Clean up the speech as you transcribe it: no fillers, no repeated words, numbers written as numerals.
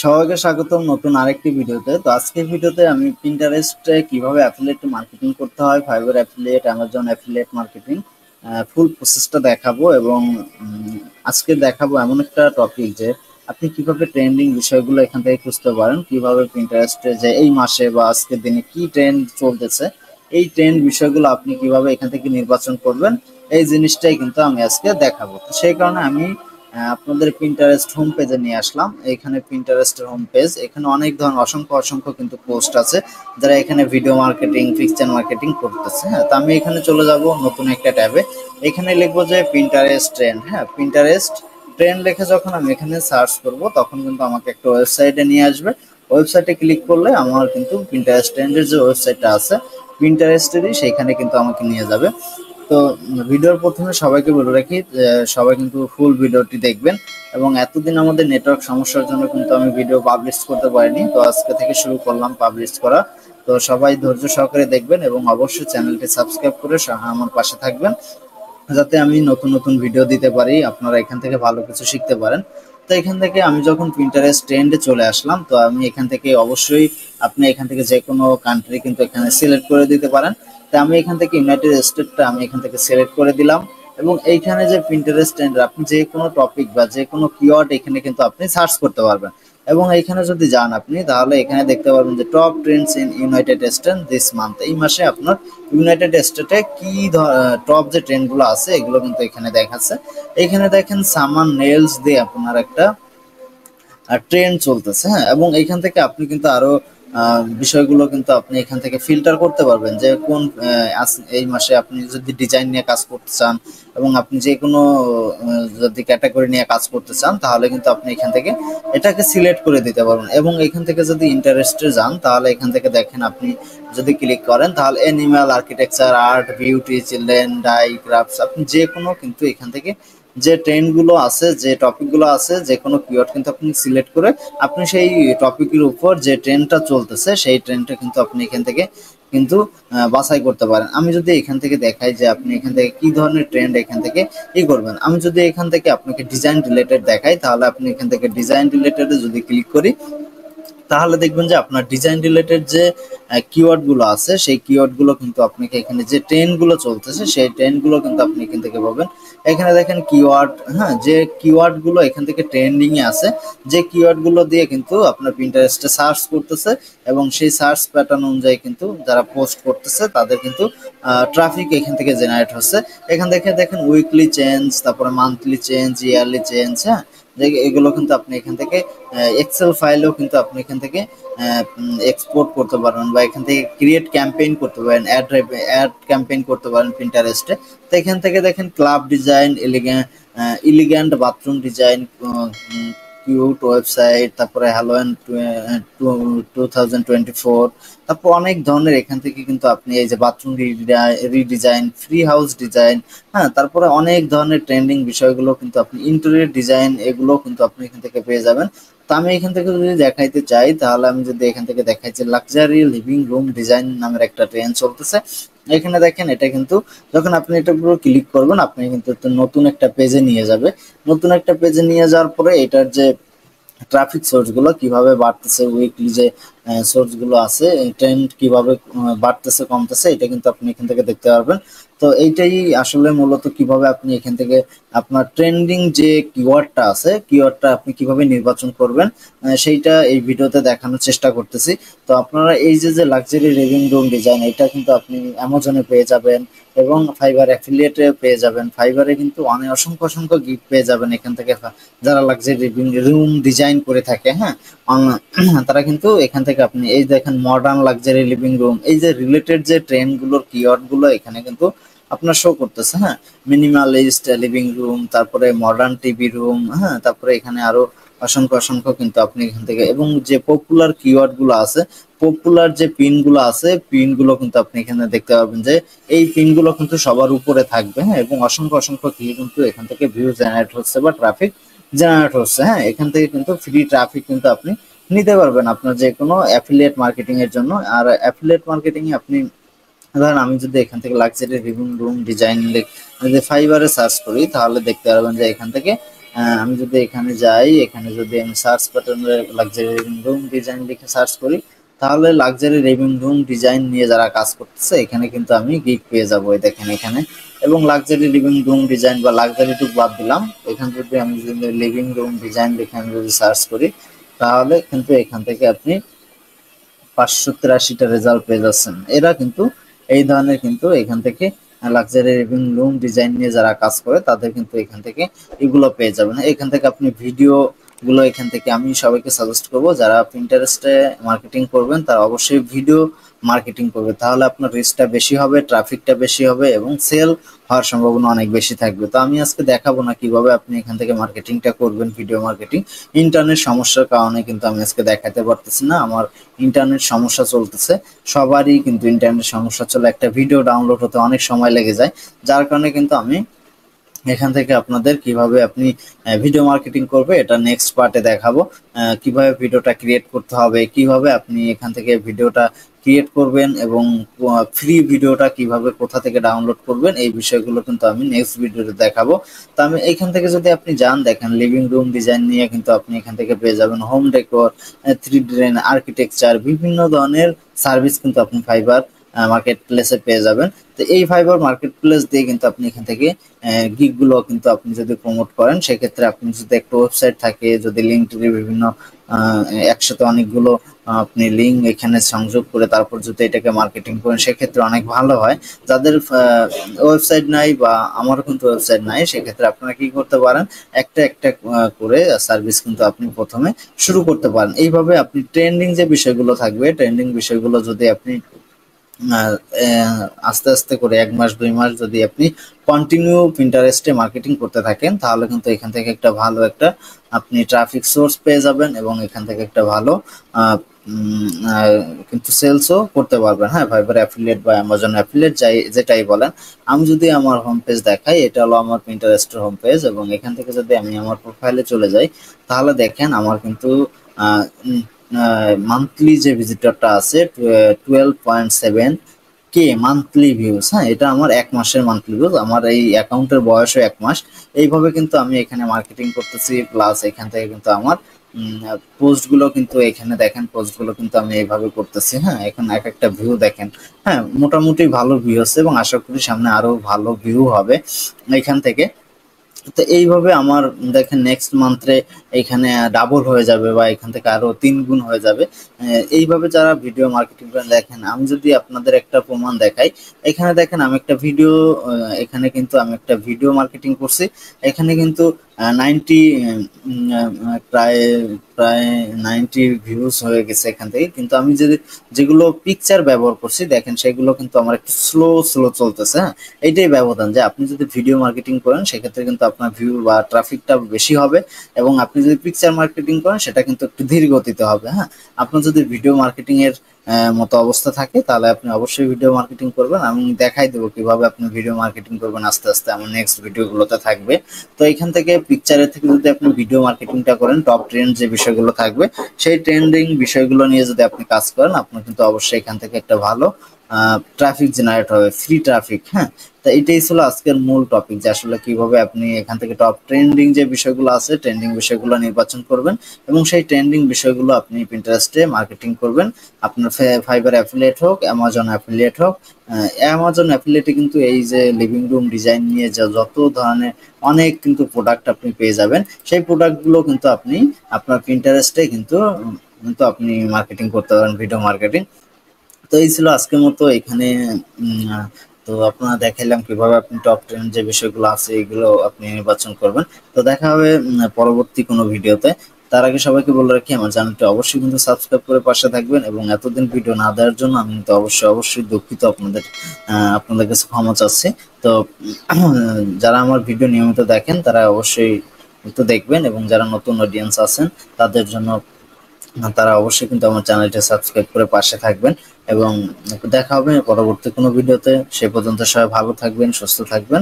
সবাইকে স্বাগতম নতুন আরেকটি ভিডিওতে। তো আজকের ভিডিওতে আমি পিন্টারেস্টে কিভাবে অ্যাফিলিয়েট মার্কেটিং করতে হয়, fibre affiliate, Amazon affiliate marketing ফুল প্রসেসটা দেখাবো। এবং আজকে দেখাবো এমন একটা টপিক যে আপনি কিভাবে ট্রেন্ডিং বিষয়গুলো এখান থেকে খুঁজতে পারেন, কিভাবে পিন্টারেস্টে যে এই মাসে বা আজকের দিনে কি ট্রেন্ড চলতেছে, এই ট্রেন্ড বিষয়গুলো আপনি কিভাবে এখান থেকে নির্বাচন করবেন, এই জিনিসটাই কিন্তু আমি আজকে দেখাবো। তো সেই কারণে আমি আপনাদের পিন্টারেস্ট হোম পেজে নিয়ে আসলাম। এখানে পিন্টারেস্টের হোম পেজ, এখানে অনেক ধরনের অসংখ্য অসংখ্য কিন্তু পোস্ট আছে যারা এখানে ভিডিও মার্কেটিং, পিকচার মার্কেটিং করতেছে। হ্যাঁ, তো আমি এখানে চলে যাব নতুন একটা ট্যাবে। এখানে লিখবো যে পিন্টারেস্ট ট্রেন্ড। হ্যাঁ, পিন্টারেস্ট ট্রেন্ড লিখে যখন আমি এখানে সার্চ করব তখন কিন্তু আমাকে একটা ওয়েবসাইটে নিয়ে আসবে। ওয়েবসাইটে ক্লিক করলে আমার কিন্তু পিন্টারেস্ট ট্রেন্ডের যে ওয়েবসাইটটা আছে পিন্টারেস্টেরই, সেইখানে কিন্তু আমাকে নিয়ে যাবে। তো ভিডিওর প্রথমে সবাইকে বলে রাখি সবাই কিন্তু ফুল ভিডিওটি দেখবেন। এবং এতদিন আমাদের নেটওয়ার্ক সমস্যার জন্য কিন্তু আমি ভিডিও পাবলিশ করতে পারিনি, তো আজকে থেকে শুরু করলাম পাবলিশ করা। তো সবাই ধৈর্য সহকারে দেখবেন এবং অবশ্যই চ্যানেলটি সাবস্ক্রাইব করে আমার পাশে থাকবেন, যাতে আমি নতুন নতুন ভিডিও দিতে পারি, আপনারা এখান থেকে ভালো কিছু শিখতে পারেন। তো এখান থেকে আমি যখন পিন্টারেস্ট ট্রেন্ডে চলে আসলাম, তো আমি এখান থেকে অবশ্যই আপনি এখান থেকে যে কোনো কান্ট্রি কিন্তু এখানে সিলেক্ট করে দিতে পারেন। তো আমি এখান থেকে ইউনাইটেড স্টেটটা আমি এখান থেকে সিলেক্ট করে দিলাম। এবং এইখানে যে পিন্টারেস্ট ট্রেন্ড, আপনি যে কোনো টপিক বা যে কোনো কিওয়ার্ড এখানে কিন্তু আপনি সার্চ করতে পারবেন। এবং এইখানে যদি যান আপনি, তাহলে এখানে দেখতে পারবেন যে top Trends in United state this month, এই মাসে আপনার ইউনাইটেড স্টেটে কি টপ যে ট্রেন্ডগুলো আছে এগুলো কিন্তু এখানে দেখাচ্ছে। এখানে দেখেন সামার নেলস দিয়ে আপনার একটা ট্রেন্ড চলতেছে। হ্যাঁ, এবং এইখান থেকে আপনি কিন্তু আরো বিষয়গুলো কিন্তু আপনি এখান থেকে ফিল্টার করতে পারবেন যে কোন এই মাসে আপনি যদি ডিজাইন নিয়ে কাজ করতে চান এবং আপনি যে কোনো যদি ক্যাটাগরি নিয়ে কাজ করতে চান, তাহলে কিন্তু আপনি এখান থেকে এটাকে সিলেক্ট করে দিতে পারবেন। এবং এখান থেকে যদি ইন্টারেস্টে যান, তাহলে এখান থেকে দেখেন আপনি যদি ক্লিক করেন, তাহলে animal, architecture, art, beauty, children, die, crafts, আপনি যে কোনো কিন্তু এখান থেকে যে ট্রেন্ডগুলো আছে, যে টপিকগুলো আছে, যে কোনো কিওয়ার্ড কিন্তু আপনি সিলেক্ট করে আপনি সেই টপিকের উপর যে ট্রেন্ডটা চলতেছে সেই ট্রেন্ডটা কিন্তু আপনি এখান থেকে কিন্তু বাছাই করতে পারেন। আমি যদি এখান থেকে দেখাই যে আপনি এখান থেকে কি ধরনের ট্রেন্ড এখান থেকে করবেন, আমি যদি এখান থেকে আপনাকে ডিজাইন রিলেটেড দেখাই, তাহলে আপনি এখান থেকে ডিজাইন রিলেটেডে যদি ক্লিক করি, তাহলে দেখবেন যে আপনার ডিজাইন রিলেটেড যে কিওয়ার্ড গুলো আছে সেই কিওয়ার্ড গুলো কিন্তু আপনাকে এখানে যে ট্রেন্ড গুলো চলতেছে সেই ট্রেন্ড গুলো কিন্তু আপনি এখান থেকে পাবেন। এখানে দেখেন কিওয়ার্ড, হ্যাঁ, যে কিওয়ার্ড গুলো এখান থেকে ট্রেন্ডিং এ আছে, যে কিওয়ার্ড গুলো দিয়ে কিন্তু আপনার পিন্টারেস্টে সার্চ করতেছে এবং সেই সার্চ প্যাটার্ন অনুযায়ী কিন্তু যারা পোস্ট করতেছে তাদের কিন্তু ট্রাফিক এখান থেকে জেনারেট হচ্ছে। এখান থেকে দেখেন উইকলি চেঞ্জ, তারপরে মান্থলি চেঞ্জ, ইয়ারলি চেঞ্জ। হ্যাঁ, এগুলো কিন্তু আপনি এখান থেকে এক্সেল ফাইলেও কিন্তু আপনি এখান থেকে এক্সপোর্ট করতে পারবেন বা এখান থেকে ক্রিয়েট ক্যাম্পেইন করতে পারেন, অ্যাড ক্যাম্পেইন করতে পারেন পিন্টারেস্টে। তো এখান থেকে দেখেন club design, elegant bathroom design, cute website, তারপরে হ্যালোয়েন 2024, তারপর অনেক ধরনের এখান থেকে কিন্তু আপনি এই যে bathroom redesign, free house design, হ্যাঁ, তারপরে অনেক ধরনের ট্রেন্ডিং বিষয়গুলো কিন্তু আপনি ইন্টেরিয়র ডিজাইন, এগুলো কিন্তু আপনি এখান থেকে পেয়ে যাবেন। তো আমি এখান থেকে যদি দেখাইতে চাই, তাহলে আমি যদি এখান থেকে দেখাই যে লাক্সারি লিভিং রুম ডিজাইন নামের একটা ট্রেন্ড চলতেছে। এখানে দেখেন এটা কিন্তু যখন আপনি এটার উপর ক্লিক করবেন, আপনি কিন্তু নতুন একটা পেজে নিয়ে যাবে। নতুন একটা পেজে নিয়ে যাওয়ার পরে এটার যে ট্রাফিক সোর্স গুলো কিভাবে বাড়তেছে, উইকলি যে সোর্স গুলো আছে, ট্রেন্ড কিভাবে বাড়তেছে কমতেছে, এটা কিন্তু আপনি এখান থেকে দেখতে পারবেন। তো এইটাই আসলে মূলত কিভাবে আপনি এখান থেকে আপনার ট্রেন্ডিং যে কিওয়ার্ডটা আছে, কিওয়ার্ডটা আপনি কিভাবে নির্বাচন করবেন সেইটা এই ভিডিওতে দেখানোর চেষ্টা করতেছি। তো আপনারা এই যে লাক্সারি লিভিং রুম ডিজাইন, এটা কিন্তু আপনি অ্যামাজনে পেয়ে যাবেন এবং ফাইবার অ্যাফিলিয়েটে পেয়ে যাবেন। ফাইবারে কিন্তু অনেক অসংখ্য অসংখ্য গিফট পেয়ে যাবেন এখান থেকে, যারা লাক্সারি রুম ডিজাইন করে থাকে। হ্যাঁ, তারা কিন্তু এখান থেকে আপনি এই দেখেন মডার্ন লাক্সারি লিভিং রুম, এই যে রিলেটেড যে ট্রেন্ড গুলোর কিওয়ার্ড গুলো এখানে কিন্তু আপনার শো করতেছে। হ্যাঁ, মিনিমালিস্ট লিভিং রুম, তারপরে মডার্ন টিভি রুম, হ্যাঁ, তারপরে এখানে আরো অসংখ্য অসংখ্য কিন্তু আপনি এখান থেকে, এবং যে পপুলার কিওয়ার্ড গুলো আছে, পপুলার যে পিন গুলো আছে, পিন গুলো কিন্তু আপনি এখানে দেখতে পাবেন যে এই পিন গুলো কিন্তু সবার উপরে থাকবে। হ্যাঁ, এবং অসংখ্য অসংখ্য কি কিন্তু এখান থেকে ভিউ জেনারেট হচ্ছে বা ট্রাফিক জেনারেট হচ্ছে। হ্যাঁ, এখান থেকে কিন্তু ফ্রি ট্রাফিক কিন্তু আপনি নিতে পারবেন আপনার যে কোনো অ্যাফিলিয়েট মার্কেটিং এর জন্য। আর অ্যাফিলিয়েট মার্কেটিং এ আপনি ধরেন আমি যদি এখান থেকে লাক্সারি লিভিং রুম ডিজাইন যদি ফাইবারে সার্চ করি, তাহলে দেখতে পারবেন যে এখান থেকে আমি যদি এখানে যাই, এখানে যদি আমি সার্চ বাটনে লাক্সারি লিভিং রুম ডিজাইন লিখে সার্চ করি, তাহলে লাক্সারি লিভিং রুম ডিজাইন নিয়ে যারা কাজ করতেছে এখানে কিন্তু আমি গিগ পেয়ে যাবো। দেখেন এখানে, এবং লাক্সারি লিভিং রুম ডিজাইন বা লাক্সারি টুক বাদ দিলাম, এখানে যদি আমি যদি লিভিং রুম ডিজাইন লিখে আমি যদি সার্চ করি, তাহলে কিন্তু এখান থেকে আপনি 583টা রেজাল্ট পেয়ে যাচ্ছেন। এরা কিন্তু এই ধরনের কিন্তু এখান থেকে লাক্সারি লিভিং রুম ডিজাইন নিয়ে যারা কাজ করে তাদের কিন্তু এখান থেকে এগুলো পেয়ে যাবেন। এখান থেকে আপনি ভিডিও গুলো এখান থেকে আমি সবাইকে সাজেস্ট করব, যারা পিন্টারেস্টে মার্কেটিং করবেন তারা অবশ্যই ভিডিও মার্কেটিং করবে, তাহলে আপনার রিচটা বেশি হবে, ট্রাফিকটা বেশি হবে এবং সেল হওয়ার সম্ভাবনা অনেক বেশি থাকবে। তো আমি আজকে দেখাবো না কিভাবে আপনি এখান থেকে মার্কেটিংটা করবেন, ভিডিও মার্কেটিং। ইন্টারনেট সমস্যার কারণে কিন্তু আমি আজকে দেখাতে পারতেছি না, আমার ইন্টারনেট সমস্যা চলতেছে, সবারই কিন্তু ইন্টারনেট সমস্যা চলে, একটা ভিডিও ডাউনলোড হতে অনেক সময় লেগে যায়, যার কারণে কিন্তু আমি এখান থেকে আপনাদের কিভাবে আপনি ভিডিও মার্কেটিং করবে এটা নেক্সট পার্টে দেখাবো। কিভাবে ভিডিওটা ক্রিয়েট করতে হবে, কিভাবে আপনি এখান থেকে ভিডিওটা ক্রিয়েট করবেন এবং ফ্রি ভিডিওটা কিভাবে কোথা থেকে ডাউনলোড করবেন, এই বিষয়গুলো কিন্তু আমি নেক্সট ভিডিওতে দেখাবো। তো আমি এখান থেকে যদি আপনি যান, দেখেন লিভিং রুম ডিজাইন নিয়ে কিন্তু আপনি এখান থেকে পেয়ে যাবেন হোম ডেকোর, 3D আর্কিটেকচার, বিভিন্ন ধরনের সার্ভিস কিন্তু আপনি ফাইবার মার্কেট প্লেসে পেয়ে যাবেন। তো এই ফাইবার মার্কেট প্লেস দিয়ে কিন্তু আপনি এখান থেকে গিগ গুলো কিন্তু আপনি যদি প্রমোট করেন, সেক্ষেত্রে আপনি যদি একটা ওয়েবসাইট থাকে, যদি লিঙ্কডইনে বিভিন্ন একসাথে অনেকগুলো আপনি লিঙ্ক এখানে সংযোগ করে তারপর যদি এটাকে মার্কেটিং করেন, সেক্ষেত্রে অনেক ভালো হয়। যাদের ওয়েবসাইট নাই বা আমারও কিন্তু ওয়েবসাইট নাই, সেক্ষেত্রে আপনারা কি করতে পারেন, একটা একটা করে সার্ভিস কিন্তু আপনি প্রথমে শুরু করতে পারেন। এইভাবে আপনি ট্রেন্ডিং যে বিষয়গুলো থাকবে, ট্রেন্ডিং বিষয়গুলো যদি আপনি আস্তে আস্তে করে 1 মাস 2 মাস যদি আপনি কন্টিনিউ পিন্টারেস্টে মার্কেটিং করতে থাকেন, তাহলে কিন্তু এখান থেকে একটা ভালো একটা আপনি ট্রাফিক সোর্স পেয়ে যাবেন এবং এখান থেকে একটা ভালো কিন্তু সেলসও করতে পারবেন। হ্যাঁ, ফাইবার অ্যাফিলিয়েট বা অ্যামাজন অ্যাফিলিয়েট যাই যেটাই বলেন। আমি যদি আমার হোম পেজ দেখাই, এটা হলো আমার পিন্টারেস্টের হোম পেজ, এবং এখান থেকে যদি আমি আমার প্রোফাইলে চলে যাই, তাহলে দেখেন আমার কিন্তু মান্থলি যে ভিজিটরটা আছে 12.7 কে মান্থলি ভিউজ। হ্যাঁ, এটা আমার 1 মাসের মান্থলি ভিউজ, আমার এই অ্যাকাউন্টের বয়সও 1 মাস। এইভাবে কিন্তু আমি এখানে মার্কেটিং করতেছি, প্লাস এখান থেকে কিন্তু আমার পোস্টগুলো কিন্তু এখানে দেখেন, পোস্টগুলো কিন্তু আমি এইভাবে করতেছি। হ্যাঁ, এখন এক একটা ভিউ দেখেন, হ্যাঁ মোটামুটি ভালো ভিউ আছে এবং আশা করি সামনে আরো ভালো ভিউ হবে এখান থেকে। তো এইভাবে আমার দেখেন নেক্সট মান্থে এখানে ডাবল হয়ে যাবে বা এখান থেকে আরো 3 গুণ হয়ে যাবে। এইভাবে যারা ভিডিও মার্কেটিং করেন, দেখেন আমি যদি আপনাদের একটা প্রমাণ দেখাই, এখানে দেখেন আমি একটা ভিডিও, এখানে কিন্তু আমি একটা ভিডিও মার্কেটিং করছি, এখানে কিন্তু 90 প্রায় প্রায় 90 ভিউজ হয়ে গেছে এখান থেকে। কিন্তু আমি যদি যেগুলো পিকচার ব্যবহার করছি, দেখেন সেগুলো কিন্তু আমার একটু স্লো স্লো চলতেছে। হ্যাঁ, এইটাই ব্যবধান, যে আপনি যদি ভিডিও মার্কেটিং করেন সেক্ষেত্রে কিন্তু আপনার ভিউ বা ট্রাফিকটা বেশি হবে, এবং আপনি যদি পিকচার মার্কেটিং করেন সেটা কিন্তু একটু ধীর গতিতে হবে। হ্যাঁ, আপনার যদি ভিডিও মার্কেটিং এর মতো অবস্থা থাকে, তাহলে আপনি অবশ্যই ভিডিও মার্কেটিং করবেন। আমি দেখাই দেবো কিভাবে আপনি ভিডিও মার্কেটিং করবেন আস্তে আস্তে, আমার নেক্সট ভিডিওগুলোতে থাকবে। তো এখান থেকে পিকচারের থেকে যদি আপনি ভিডিও মার্কেটিংটা করেন, টপ ট্রেন্ড যে বিষয়গুলো থাকবে সেই ট্রেন্ডিং বিষয়গুলো নিয়ে যদি আপনি কাজ করেন, আপনার কিন্তু অবশ্যই এখান থেকে একটা ভালো ট্রাফিক জেনারেট হবে, ফ্রি ট্রাফিক। হ্যাঁ, তো এটাই ছিল আজকের মূল টপিক, যে আসলে কিভাবে আপনি এখান থেকে টপ ট্রেন্ডিং যে বিষয়গুলো আছে, ট্রেন্ডিং বিষয়গুলো নির্বাচন করবেন এবং সেই ট্রেন্ডিং বিষয়গুলো আপনি পিন্টারেস্টে মার্কেটিং করবেন। আপনার ফাইবার অ্যাফিলিয়েট হোক, অ্যামাজন অ্যাফিলিয়েট হোক। অ্যামাজন অ্যাফিলিয়েটে কিন্তু এই যে লিভিং রুম ডিজাইন নিয়ে যত ধরনের অনেক কিন্তু প্রোডাক্ট আপনি পেয়ে যাবেন, সেই প্রোডাক্টগুলো কিন্তু আপনি আপনার পিন্টারেস্টে কিন্তু কিন্তু আপনি মার্কেটিং করতে পারেন, ভিডিও মার্কেটিং। তো এই ছিল আজকের মতো এখানে। তো আপনারা দেখাইলাম কিভাবে আপনি টপ 10 যে বিষয়গুলো আছে এগুলো আপনি নির্বাচন করবেন। তো দেখা হবে পরবর্তী কোনো ভিডিওতে। তার আগে সবাইকে বলে রাখি, আমার চ্যানেলটি অবশ্যই কিন্তু সাবস্ক্রাইব করে পাশে থাকবেন, এবং এতদিন ভিডিও না দেওয়ার জন্য আমি কিন্তু অবশ্যই দুঃখিত, আপনাদের কাছে ক্ষমা চাচ্ছি। তো যারা আমার ভিডিও নিয়মিত দেখেন তারা অবশ্যই একটু দেখবেন, এবং যারা নতুন অডিয়েন্স আছেন তাদের জন্য তারা অবশ্যই কিন্তু আমার চ্যানেলটি সাবস্ক্রাইব করে পাশে থাকবেন। এবং দেখা হবে পরবর্তী কোনো ভিডিওতে। সে পর্যন্ত সবাই ভালো থাকবেন, সুস্থ থাকবেন।